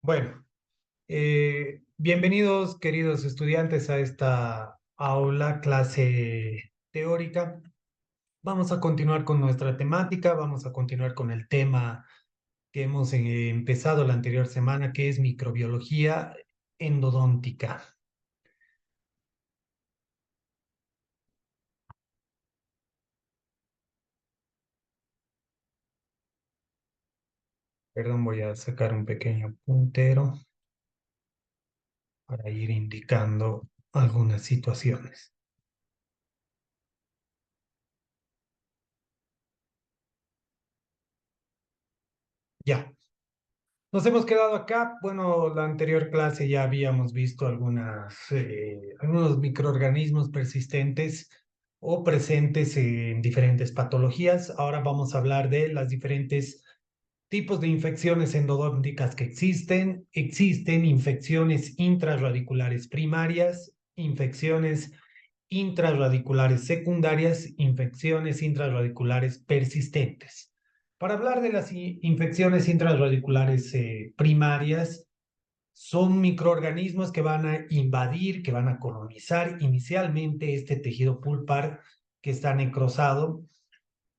Bueno, bienvenidos queridos estudiantes a esta aula, clase teórica. Vamos a continuar con nuestra temática, vamos a continuar con el tema que hemos empezado la anterior semana, que es microbiología endodóntica. Perdón, voy a sacar un pequeño puntero para ir indicando algunas situaciones. Ya. Nos hemos quedado acá. Bueno, la anterior clase ya habíamos visto algunos microorganismos persistentes o presentes en diferentes patologías. Ahora vamos a hablar de las diferentes tipos de infecciones endodónticas que existen. Existen infecciones intrarradiculares primarias, infecciones intrarradiculares secundarias, infecciones intrarradiculares persistentes. Para hablar de las infecciones intrarradiculares primarias, son microorganismos que van a invadir, que van a colonizar inicialmente este tejido pulpar que está necrosado.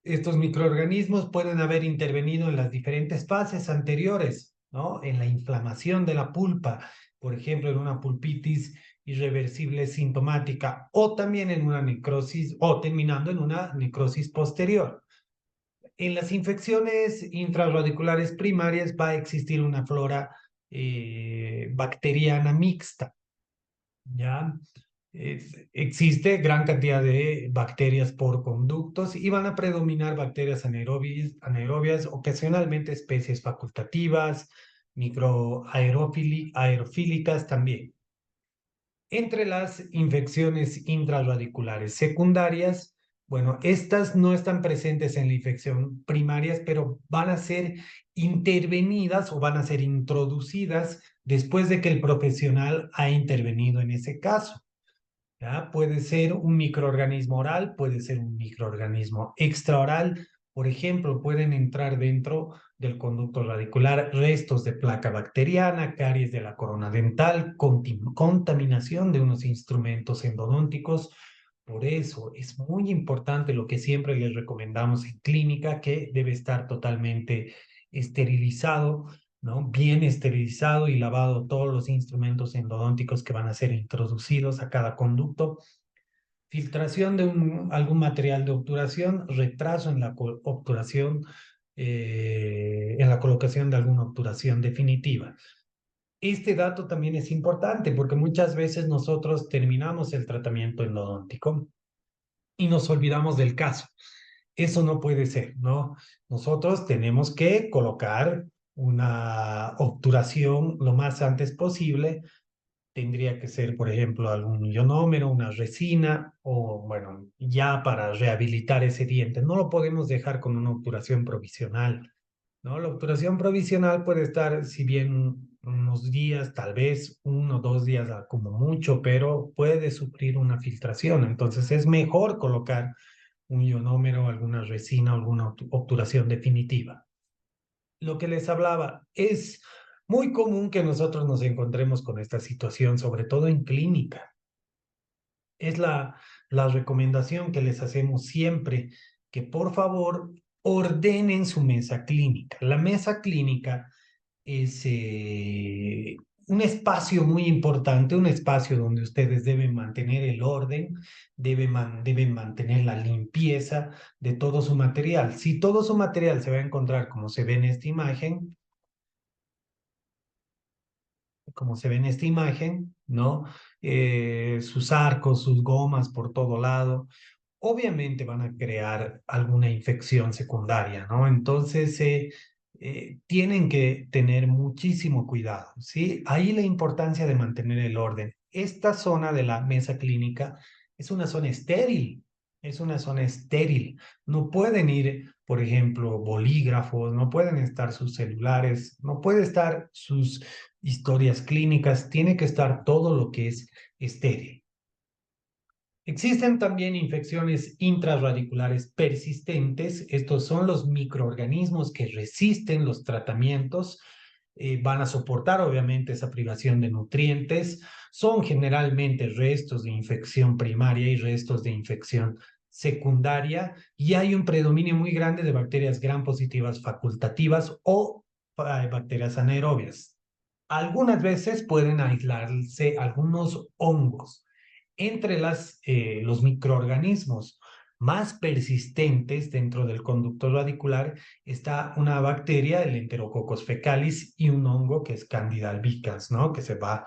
Estos microorganismos pueden haber intervenido en las diferentes fases anteriores, ¿no? En la inflamación de la pulpa, por ejemplo, en una pulpitis irreversible sintomática, o también en una necrosis, o terminando en una necrosis posterior. En las infecciones intrarradiculares primarias va a existir una flora bacteriana mixta, ¿ya? Existe gran cantidad de bacterias por conductos y van a predominar bacterias anaerobias, ocasionalmente especies facultativas, aerofílicas también. Entre las infecciones intrarradiculares secundarias, bueno, estas no están presentes en la infección primarias, pero van a ser intervenidas o van a ser introducidas después de que el profesional ha intervenido en ese caso. ¿Ya? Puede ser un microorganismo oral, puede ser un microorganismo extraoral. Por ejemplo, pueden entrar dentro del conducto radicular restos de placa bacteriana, caries de la corona dental, contaminación de unos instrumentos endodónticos. Por eso es muy importante lo que siempre les recomendamos en clínica, que debe estar totalmente esterilizado, ¿no? Bien esterilizado y lavado todos los instrumentos endodónticos que van a ser introducidos a cada conducto. Filtración de algún material de obturación, retraso en la obturación, en la colocación de alguna obturación definitiva. Este dato también es importante porque muchas veces nosotros terminamos el tratamiento endodóntico y nos olvidamos del caso. Eso no puede ser, ¿no? Nosotros tenemos que colocar una obturación lo más antes posible. Tendría que ser, por ejemplo, algún ionómero, una resina, o bueno, ya para rehabilitar ese diente. No lo podemos dejar con una obturación provisional, ¿no? La obturación provisional puede estar, si bien unos días, tal vez 1 o 2 días como mucho, pero puede sufrir una filtración. Entonces es mejor colocar un ionómero, alguna resina, alguna obturación definitiva. Lo que les hablaba, es muy común que nosotros nos encontremos con esta situación, sobre todo en clínica. Es la recomendación que les hacemos siempre, que por favor ordenen su mesa clínica. La mesa clínica es un espacio muy importante, un espacio donde ustedes deben mantener el orden, deben mantener la limpieza de todo su material. Si todo su material se va a encontrar como se ve en esta imagen, ¿no? Sus arcos, sus gomas por todo lado, obviamente van a crear alguna infección secundaria, ¿no? Entonces, tienen que tener muchísimo cuidado, ¿sí? Ahí la importancia de mantener el orden. Esta zona de la mesa clínica es una zona estéril, es una zona estéril. No pueden ir, por ejemplo, bolígrafos, no pueden estar sus celulares, no puede estar sus historias clínicas, tiene que estar todo lo que es estéril. Existen también infecciones intrarradiculares persistentes. Estos son los microorganismos que resisten los tratamientos. van a soportar obviamente esa privación de nutrientes. Son generalmente restos de infección primaria y restos de infección secundaria, y hay un predominio muy grande de bacterias gram positivas facultativas o bacterias anaerobias. Algunas veces pueden aislarse algunos hongos. Entre los microorganismos más persistentes dentro del conducto radicular está una bacteria, el Enterococcus fecalis, y un hongo que es Candida albicans, ¿no? Que se va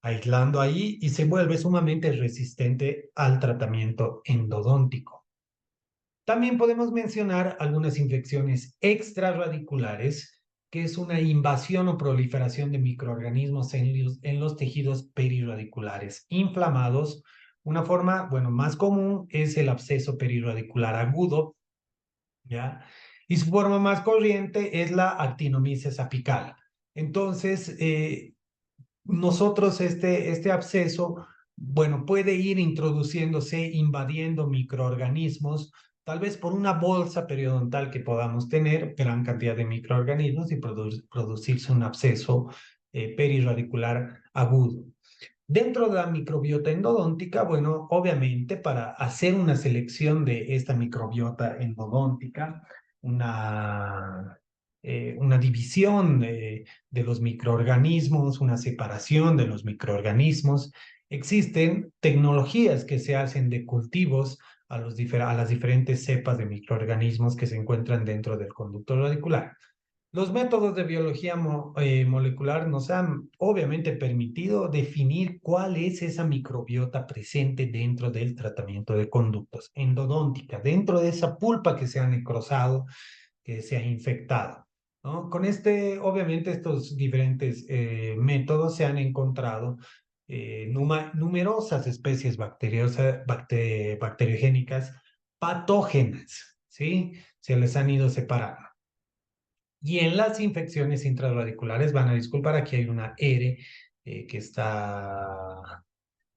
aislando ahí y se vuelve sumamente resistente al tratamiento endodóntico. También podemos mencionar algunas infecciones extrarradiculares, que es una invasión o proliferación de microorganismos en los tejidos perirradiculares inflamados. Una forma, bueno, más común es el absceso perirradicular agudo, ¿ya? Y su forma más corriente es la actinomyces apical. Entonces, nosotros este absceso, bueno, puede ir introduciéndose, invadiendo microorganismos, tal vez por una bolsa periodontal que podamos tener, gran cantidad de microorganismos y producirse un absceso perirradicular agudo. Dentro de la microbiota endodóntica, bueno, obviamente para hacer una selección de esta microbiota endodóntica, una, una división de los microorganismos, una separación de los microorganismos, existen tecnologías que se hacen de cultivos a las diferentes cepas de microorganismos que se encuentran dentro del conducto radicular. Los métodos de biología molecular nos han obviamente permitido definir cuál es esa microbiota presente dentro del tratamiento de conductos endodóntica, dentro de esa pulpa que se ha necrosado, que se ha infectado, ¿no? Con obviamente estos diferentes métodos se han encontrado numerosas especies bacteriogénicas patógenas, ¿sí? Se les han ido separando. Y en las infecciones intrarradiculares, van a disculpar, aquí hay una R que está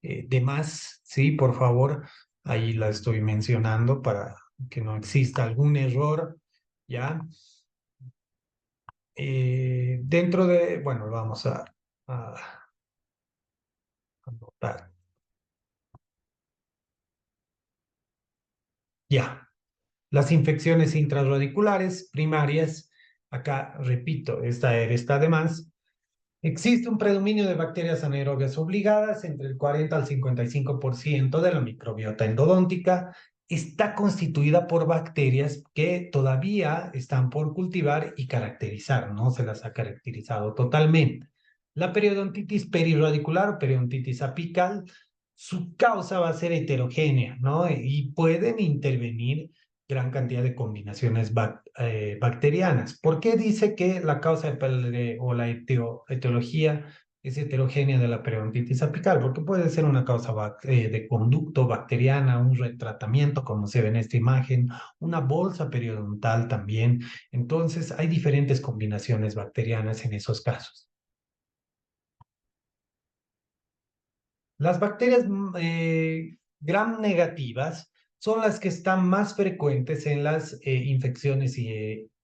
de más, ¿sí? Por favor, ahí la estoy mencionando para que no exista algún error, ¿ya? Dentro de, bueno, lo vamos a anotar. Ya, las infecciones intrarradiculares primarias, acá repito, esta R está de más. Existe un predominio de bacterias anaerobias obligadas, entre el 40 al 55% de la microbiota endodóntica está constituida por bacterias que todavía están por cultivar y caracterizar, no se las ha caracterizado totalmente. La periodontitis perirradicular o periodontitis apical, su causa va a ser heterogénea, ¿no? Y pueden intervenir gran cantidad de combinaciones bacterianas. ¿Por qué dice que la causa o la etiología es heterogénea de la periodontitis apical? Porque puede ser una causa de conducto bacteriana, un retratamiento, como se ve en esta imagen, una bolsa periodontal también. Entonces, hay diferentes combinaciones bacterianas en esos casos. Las bacterias gram negativas son las que están más frecuentes en las infecciones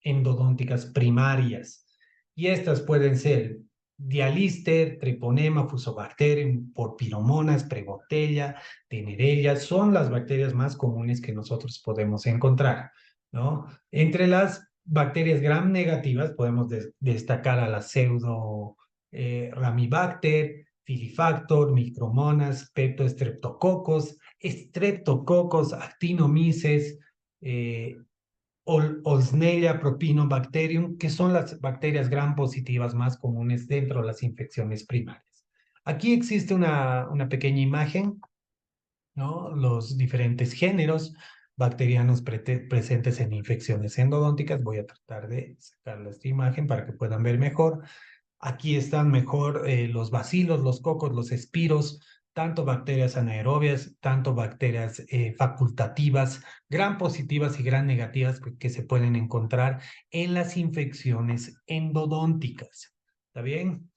endodónticas primarias. Y estas pueden ser Dialister, Treponema, Fusobacterium, Porphyromonas, Prebotella, Tenerella. Son las bacterias más comunes que nosotros podemos encontrar, ¿no? Entre las bacterias gram negativas podemos destacar a la pseudo Ramibacter, Filifactor, Micromonas, Peptostreptococos, Streptococos, Actinomyces, eh, Osnelia propinobacterium, que son las bacterias gram positivas más comunes dentro de las infecciones primarias. Aquí existe una pequeña imagen, ¿no? Los diferentes géneros bacterianos presentes en infecciones endodónticas. Voy a tratar de sacarle esta imagen para que puedan ver mejor. Aquí están mejor los bacilos, los cocos, los espiros, tanto bacterias anaerobias, tanto bacterias facultativas, gram positivas y gram negativas que se pueden encontrar en las infecciones endodónticas. ¿Está bien?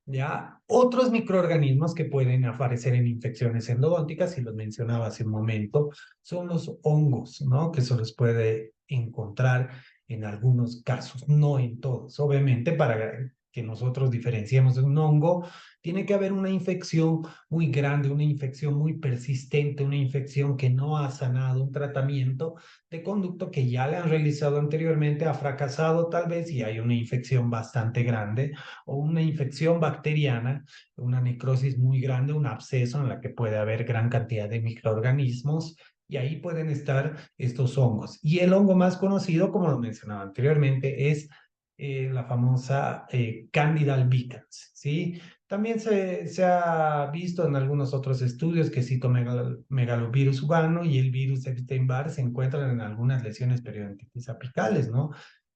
Ya, otros microorganismos que pueden aparecer en infecciones endodónticas, y los mencionaba hace un momento, son los hongos, ¿no? Que se los puede encontrar en algunos casos, no en todos. Obviamente, para que nosotros diferenciemos de un hongo, tiene que haber una infección muy grande, una infección muy persistente, una infección que no ha sanado, un tratamiento de conducto que ya le han realizado anteriormente, ha fracasado tal vez y hay una infección bastante grande o una infección bacteriana, una necrosis muy grande, un absceso en la que puede haber gran cantidad de microorganismos y ahí pueden estar estos hongos. Y el hongo más conocido, como lo mencionaba anteriormente, es la famosa Candida albicans, ¿sí? También se ha visto en algunos otros estudios que citomegalovirus humano y el virus Epstein-Barr se encuentran en algunas lesiones periodontitis apicales, ¿no?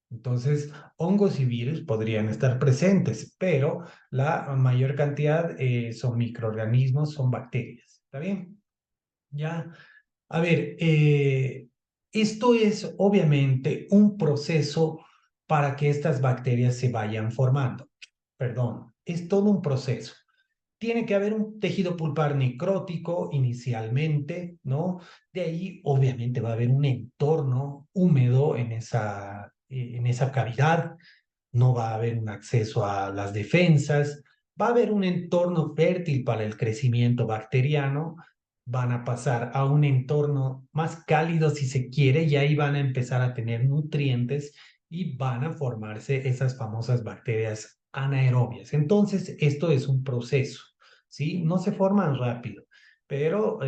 Entonces, hongos y virus podrían estar presentes, pero la mayor cantidad son microorganismos, son bacterias. ¿Está bien? Ya. A ver, esto es obviamente un proceso para que estas bacterias se vayan formando. Perdón, es todo un proceso. Tiene que haber un tejido pulpar necrótico inicialmente, ¿no? De ahí, obviamente, va a haber un entorno húmedo en esa cavidad, no va a haber un acceso a las defensas, va a haber un entorno fértil para el crecimiento bacteriano, van a pasar a un entorno más cálido si se quiere y ahí van a empezar a tener nutrientes y van a formarse esas famosas bacterias anaerobias. Entonces, esto es un proceso, ¿sí? No se forman rápido, pero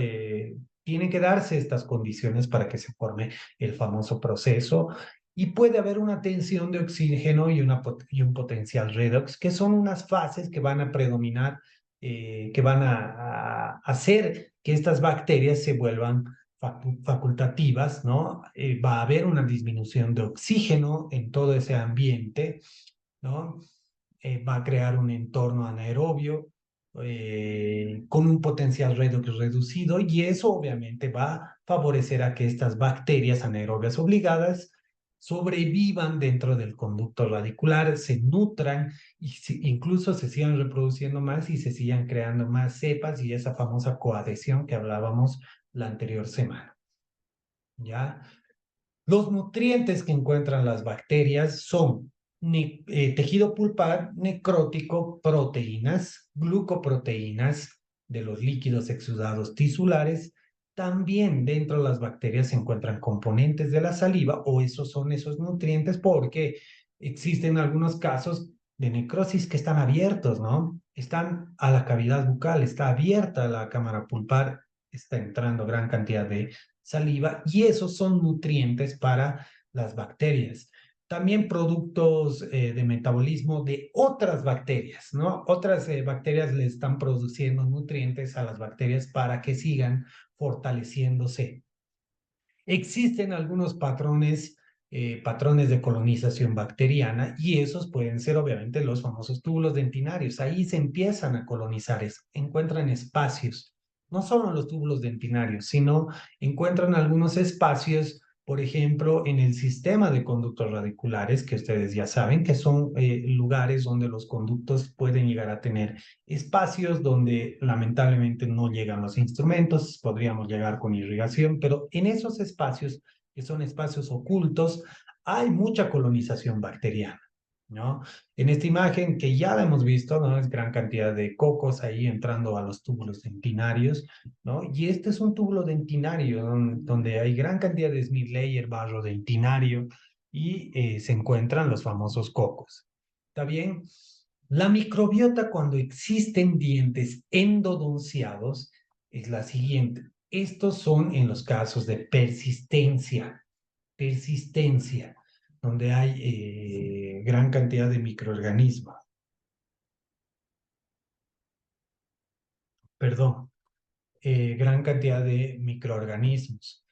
tienen que darse estas condiciones para que se forme el famoso proceso y puede haber una tensión de oxígeno y un potencial redox, que son unas fases que van a predominar, que van a hacer que estas bacterias se vuelvan facultativas, ¿no? Va a haber una disminución de oxígeno en todo ese ambiente, ¿no? Va a crear un entorno anaerobio con un potencial redox reducido y eso obviamente va a favorecer a que estas bacterias anaerobias obligadas sobrevivan dentro del conducto radicular, se nutran y incluso se sigan reproduciendo más y se sigan creando más cepas y esa famosa coadhesión que hablábamos la anterior semana. ¿Ya? Los nutrientes que encuentran las bacterias son tejido pulpar, necrótico, proteínas, glucoproteínas de los líquidos exudados tisulares. También dentro de las bacterias se encuentran componentes de la saliva o esos son esos nutrientes porque existen algunos casos de necrosis que están abiertos, ¿no? Están a la cavidad bucal, está abierta la cámara pulpar, está entrando gran cantidad de saliva y esos son nutrientes para las bacterias. También productos de metabolismo de otras bacterias, ¿no? Otras bacterias le están produciendo nutrientes a las bacterias para que sigan fortaleciéndose. Existen algunos patrones de colonización bacteriana y esos pueden ser obviamente los famosos túbulos dentinarios. Ahí se empiezan a colonizar, encuentran espacios, no solo en los túbulos dentinarios, sino encuentran algunos espacios, por ejemplo, en el sistema de conductos radiculares, que ustedes ya saben que son lugares donde los conductos pueden llegar a tener espacios donde lamentablemente no llegan los instrumentos, podríamos llegar con irrigación, pero en esos espacios, que son espacios ocultos, hay mucha colonización bacteriana, ¿no? En esta imagen que ya la hemos visto, ¿no? Es gran cantidad de cocos ahí entrando a los túbulos dentinarios, ¿no? Y este es un túbulo dentinario donde hay gran cantidad de Smith layer, barro dentinario, y se encuentran los famosos cocos. ¿Está bien? La microbiota cuando existen dientes endodonciados es la siguiente. Estos son en los casos de persistencia, donde hay gran cantidad de microorganismos. Perdón, gran cantidad de microorganismos.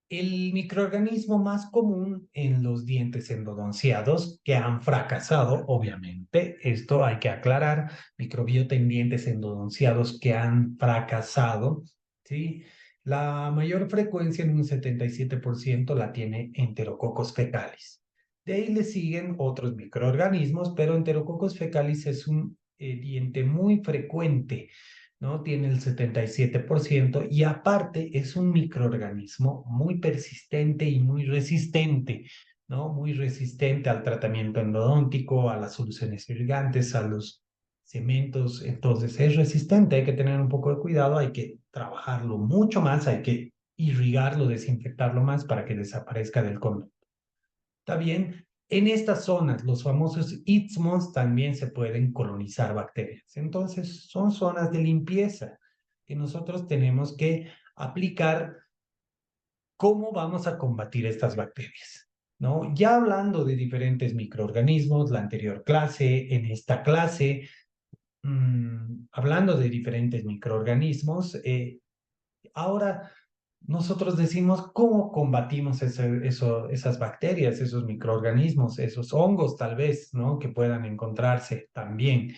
El microorganismo más común en los dientes endodonciados que han fracasado, obviamente, esto hay que aclarar, microbiota en dientes endodonciados que han fracasado, ¿sí? La mayor frecuencia en un 77% la tiene Enterococos fecalis. De ahí le siguen otros microorganismos, pero Enterococos fecalis es un diente muy frecuente, ¿no? Tiene el 77% y aparte es un microorganismo muy persistente y muy resistente, ¿no? Muy resistente al tratamiento endodóntico, a las soluciones irrigantes, a los cementos. Entonces es resistente, hay que tener un poco de cuidado, hay que trabajarlo mucho más, hay que irrigarlo, desinfectarlo más para que desaparezca del conducto. ¿Está bien? En estas zonas, los famosos istmos, también se pueden colonizar bacterias. Entonces, son zonas de limpieza que nosotros tenemos que aplicar. ¿Cómo vamos a combatir estas bacterias? ¿No? Ya hablando de diferentes microorganismos, la anterior clase, en esta clase, hablando de diferentes microorganismos, ahora nosotros decimos cómo combatimos esas bacterias, esos microorganismos, esos hongos tal vez, ¿no? Que puedan encontrarse también.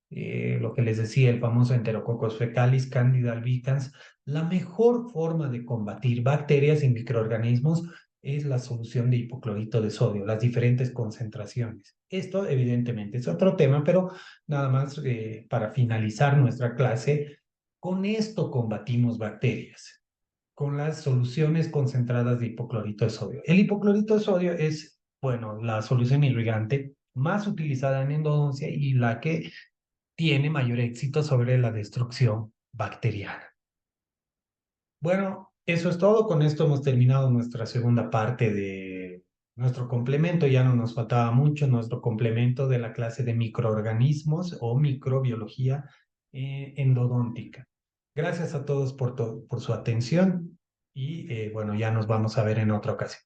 Lo que les decía, el famoso Enterococcus fecalis, Candida albicans. La mejor forma de combatir bacterias y microorganismos es la solución de hipoclorito de sodio, las diferentes concentraciones. Esto evidentemente es otro tema, pero nada más para finalizar nuestra clase, con esto combatimos bacterias, con las soluciones concentradas de hipoclorito de sodio. El hipoclorito de sodio es, bueno, la solución irrigante más utilizada en endodoncia y la que tiene mayor éxito sobre la destrucción bacteriana. Bueno, eso es todo. Con esto hemos terminado nuestra segunda parte de nuestro complemento. Ya no nos faltaba mucho nuestro complemento de la clase de microorganismos o microbiología endodóntica. Gracias a todos por su atención y bueno, ya nos vamos a ver en otra ocasión.